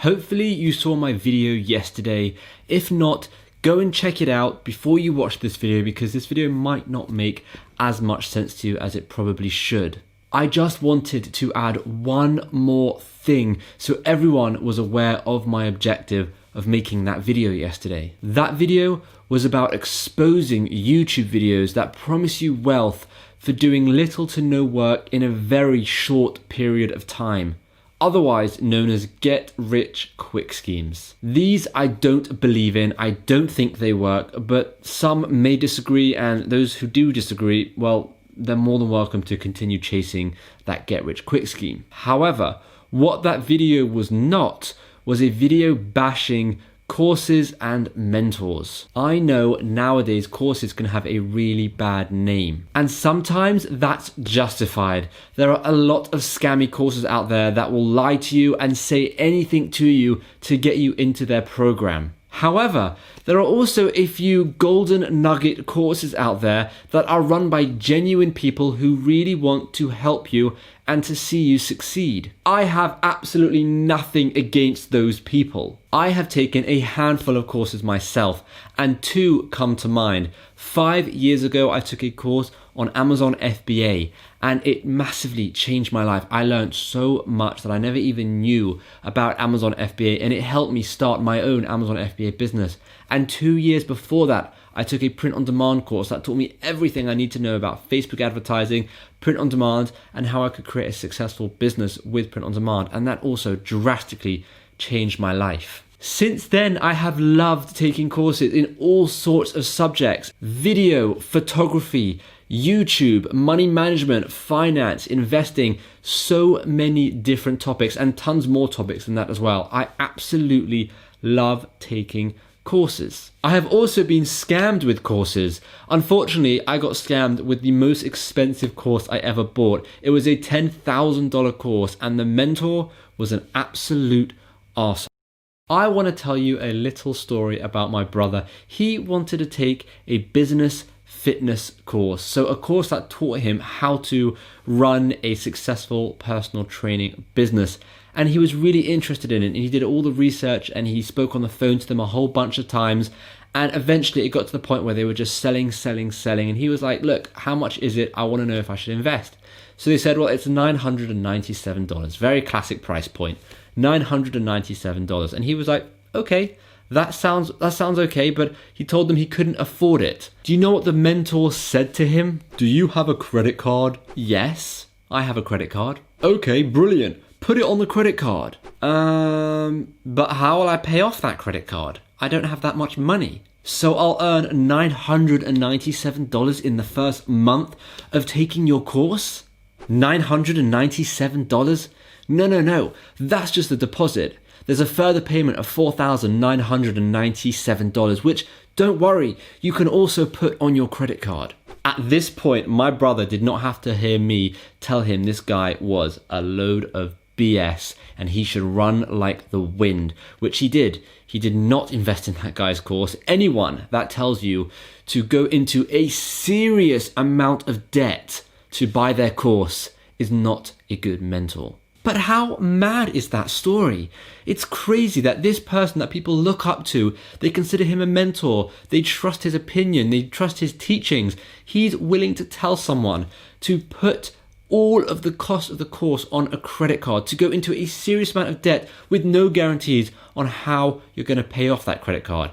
Hopefully you saw my video yesterday. If not, go and check it out before you watch this video because this video might not make as much sense to you as it probably should. I just wanted to add one more thing so everyone was aware of my objective of making that video yesterday. That video was about exposing YouTube videos that promise you wealth for doing little to no work in a very short period of time, otherwise known as get-rich-quick schemes. These I don't believe in, I don't think they work, but some may disagree, and those who do disagree, well, they're more than welcome to continue chasing that get-rich-quick scheme. However, what that video was not was a video bashing courses and mentors. I know nowadays courses can have a really bad name, and sometimes that's justified. There are a lot of scammy courses out there that will lie to you and say anything to you to get you into their program. However, there are also a few golden nugget courses out there that are run by genuine people who really want to help you and to see you succeed. I have absolutely nothing against those people. I have taken a handful of courses myself, and two come to mind. 5 years ago, I took a course on Amazon FBA, and it massively changed my life. I learned so much that I never even knew about Amazon FBA, and it helped me start my own Amazon FBA business. And 2 years before that, I took a print-on-demand course that taught me everything I need to know about Facebook advertising, print-on-demand, and how I could create a successful business with print-on-demand. And that also drastically changed my life. Since then, I have loved taking courses in all sorts of subjects: video, photography, YouTube, money management, finance, investing, so many different topics and tons more topics than that as well. I absolutely love taking courses. I have also been scammed with courses. Unfortunately, I got scammed with the most expensive course I ever bought. It was a $10,000 course, and the mentor was an absolute arsehole. I want to tell you a little story about my brother. He wanted to take a business fitness course, so a course that taught him how to run a successful personal training business. And he was really interested in it, and he did all the research, and he spoke on the phone to them a whole bunch of times, and eventually it got to the point where they were just selling, and he was like, look, how much is it? I want to know if I should invest. So they said, well, it's $997, very classic price point, $997. And he was like, okay, that sounds okay, but he told them he couldn't afford it. Do you know what the mentor said to him? Do you have a credit card? Yes, I have a credit card. Okay, brilliant. Put it on the credit card. But how will I pay off that credit card? I don't have that much money. So I'll earn $997 in the first month of taking your course? $997? No. That's just the deposit. There's a further payment of $4,997, which, don't worry, you can also put on your credit card. At this point, my brother did not have to hear me tell him this guy was a load of BS and he should run like the wind, which he did. He did not invest in that guy's course. Anyone that tells you to go into a serious amount of debt to buy their course is not a good mentor. But how mad is that story? It's crazy that this person that people look up to, they consider him a mentor, they trust his opinion, they trust his teachings. He's willing to tell someone to put all of the cost of the course on a credit card, to go into a serious amount of debt with no guarantees on how you're going to pay off that credit card.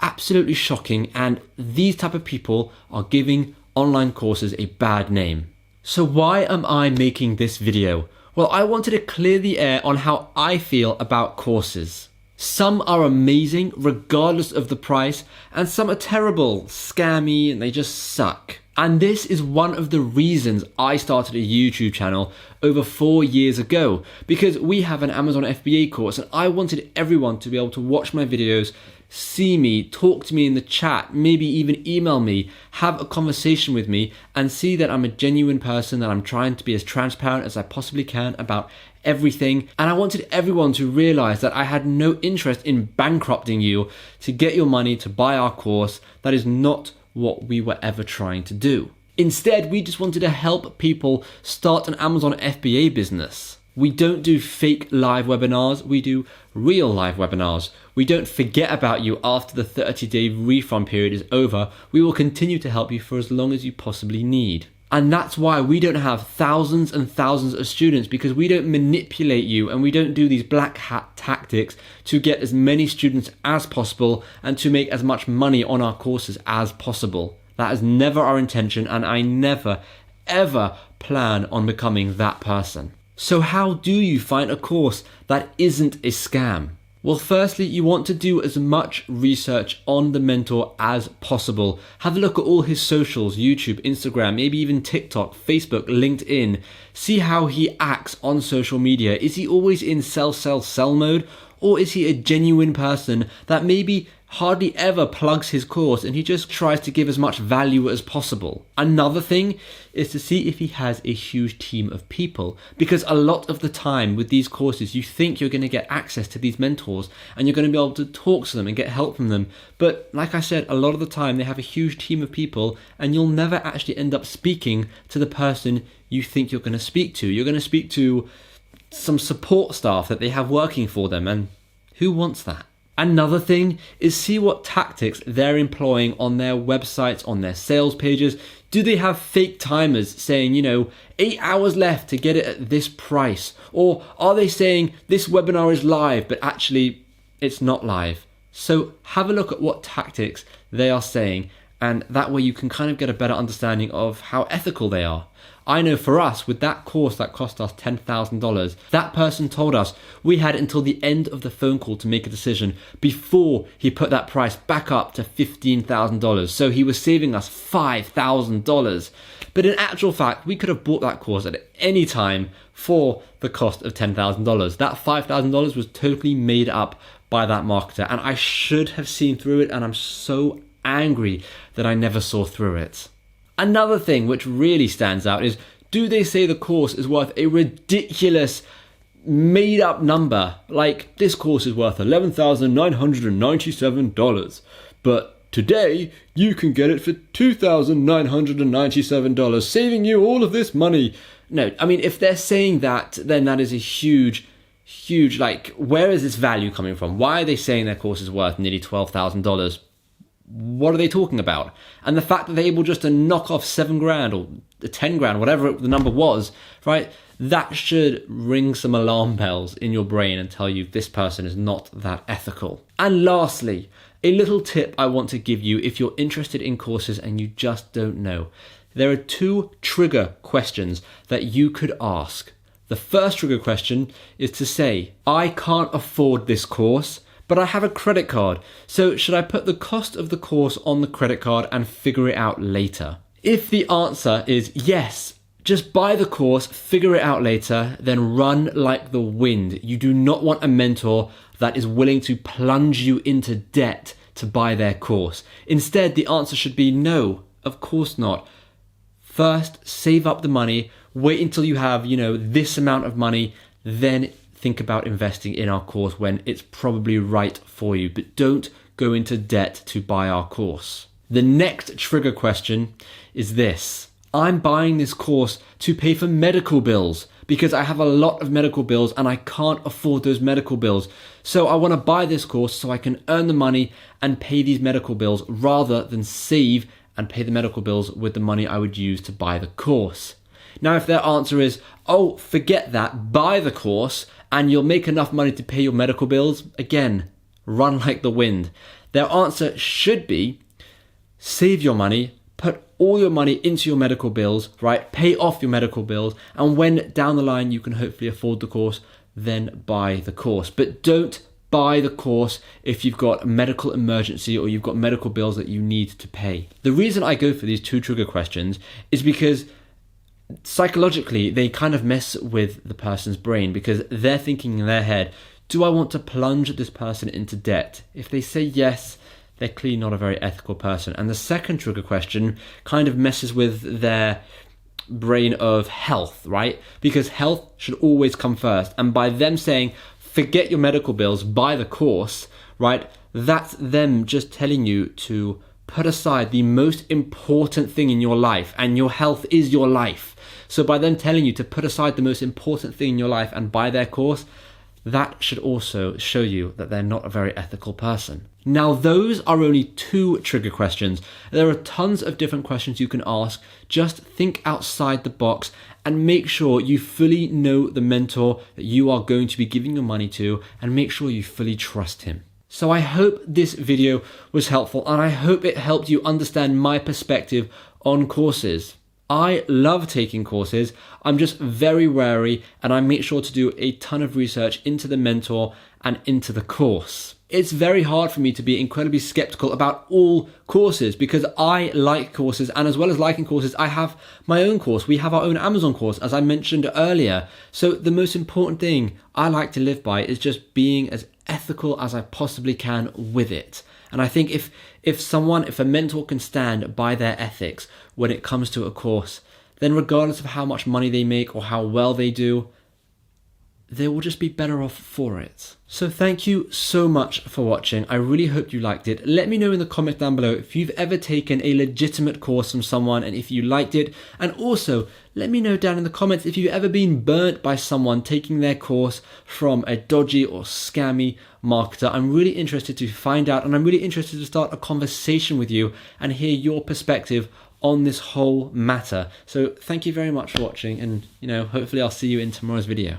Absolutely shocking, and these type of people are giving online courses a bad name. So why am I making this video? Well, I wanted to clear the air on how I feel about courses. Some are amazing regardless of the price, and some are terrible, scammy, and they just suck. And this is one of the reasons I started a YouTube channel over 4 years ago, because we have an Amazon FBA course and I wanted everyone to be able to watch my videos, see me, talk to me in the chat, maybe even email me, have a conversation with me, and see that I'm a genuine person, that I'm trying to be as transparent as I possibly can about everything. And I wanted everyone to realize that I had no interest in bankrupting you to get your money to buy our course. That is not what we were ever trying to do. Instead, we just wanted to help people start an Amazon FBA business. We don't do fake live webinars, we do real live webinars. We don't forget about you after the 30-day refund period is over. We will continue to help you for as long as you possibly need. And that's why we don't have thousands and thousands of students, because we don't manipulate you and we don't do these black hat tactics to get as many students as possible and to make as much money on our courses as possible. That is never our intention, and I never, ever plan on becoming that person. So how do you find a course that isn't a scam? Well, firstly, you want to do as much research on the mentor as possible. Have a look at all his socials, YouTube, Instagram, maybe even TikTok, Facebook, LinkedIn. See how he acts on social media. Is he always in sell mode? Or is he a genuine person that maybe hardly ever plugs his course and he just tries to give as much value as possible? Another thing is to see if he has a huge team of people, because a lot of the time with these courses you think you're going to get access to these mentors and you're going to be able to talk to them and get help from them, but like I said, a lot of the time they have a huge team of people and you'll never actually end up speaking to the person you think you're going to speak to. You're going to speak to some support staff that they have working for them, and who wants that? Another thing is see what tactics they're employing on their websites, on their sales pages. Do they have fake timers saying, 8 hours left to get it at this price? Or are they saying this webinar is live, but actually it's not live? So have a look at what tactics they are saying, and that way you can kind of get a better understanding of how ethical they are. I know for us, with that course that cost us $10,000, that person told us we had until the end of the phone call to make a decision before he put that price back up to $15,000. So he was saving us $5,000. But in actual fact, we could have bought that course at any time for the cost of $10,000. That $5,000 was totally made up by that marketer, and I should have seen through it, and I'm so angry that I never saw through it. Another thing which really stands out is, do they say the course is worth a ridiculous made up number? Like, this course is worth $11,997, but today you can get it for $2,997, saving you all of this money. No, I mean, if they're saying that, then that is a huge, like, where is this value coming from? Why are they saying their course is worth nearly $12,000? What are they talking about? And the fact that they're able just to knock off $7,000 or $10,000, whatever the number was, right? That should ring some alarm bells in your brain and tell you this person is not that ethical. And lastly, a little tip I want to give you if you're interested in courses and you just don't know. There are 2 trigger questions that you could ask. The first trigger question is to say, I can't afford this course, but I have a credit card, so should I put the cost of the course on the credit card and figure it out later? If the answer is yes, just buy the course, figure it out later, then run like the wind. You do not want a mentor that is willing to plunge you into debt to buy their course. Instead, the answer should be no, of course not. First, save up the money, wait until you have, this amount of money, then think about investing in our course when it's probably right for you, but don't go into debt to buy our course. The next trigger question is this. I'm buying this course to pay for medical bills because I have a lot of medical bills and I can't afford those medical bills. So I want to buy this course so I can earn the money and pay these medical bills rather than save and pay the medical bills with the money I would use to buy the course. Now, if their answer is, oh, forget that, buy the course and you'll make enough money to pay your medical bills, again, run like the wind. Their answer should be, save your money, put all your money into your medical bills, right? Pay off your medical bills, and when down the line you can hopefully afford the course, then buy the course. But don't buy the course if you've got a medical emergency or you've got medical bills that you need to pay. The reason I go for these 2 trigger questions is because psychologically, they kind of mess with the person's brain because they're thinking in their head, do I want to plunge this person into debt? If they say yes, they're clearly not a very ethical person. And the second trigger question kind of messes with their brain of health, right? Because health should always come first. And by them saying, forget your medical bills, buy the course, right? That's them just telling you to put aside the most important thing in your life, and your health is your life. So by them telling you to put aside the most important thing in your life and buy their course, that should also show you that they're not a very ethical person. Now, those are only 2 trigger questions. There are tons of different questions you can ask. Just think outside the box and make sure you fully know the mentor that you are going to be giving your money to, and make sure you fully trust him. So I hope this video was helpful, and I hope it helped you understand my perspective on courses. I love taking courses. I'm just very wary, and I make sure to do a ton of research into the mentor and into the course. It's very hard for me to be incredibly skeptical about all courses because I like courses, and as well as liking courses, I have my own course. We have our own Amazon course, as I mentioned earlier. So the most important thing I like to live by is just being as ethical as I possibly can with it. And I think if a mentor can stand by their ethics when it comes to a course, then regardless of how much money they make or how well they do, they will just be better off for it. So thank you so much for watching. I really hope you liked it. Let me know in the comments down below if you've ever taken a legitimate course from someone and if you liked it. And also, let me know down in the comments if you've ever been burnt by someone taking their course from a dodgy or scammy marketer. I'm really interested to find out, and I'm really interested to start a conversation with you and hear your perspective on this whole matter. So thank you very much for watching, and hopefully I'll see you in tomorrow's video.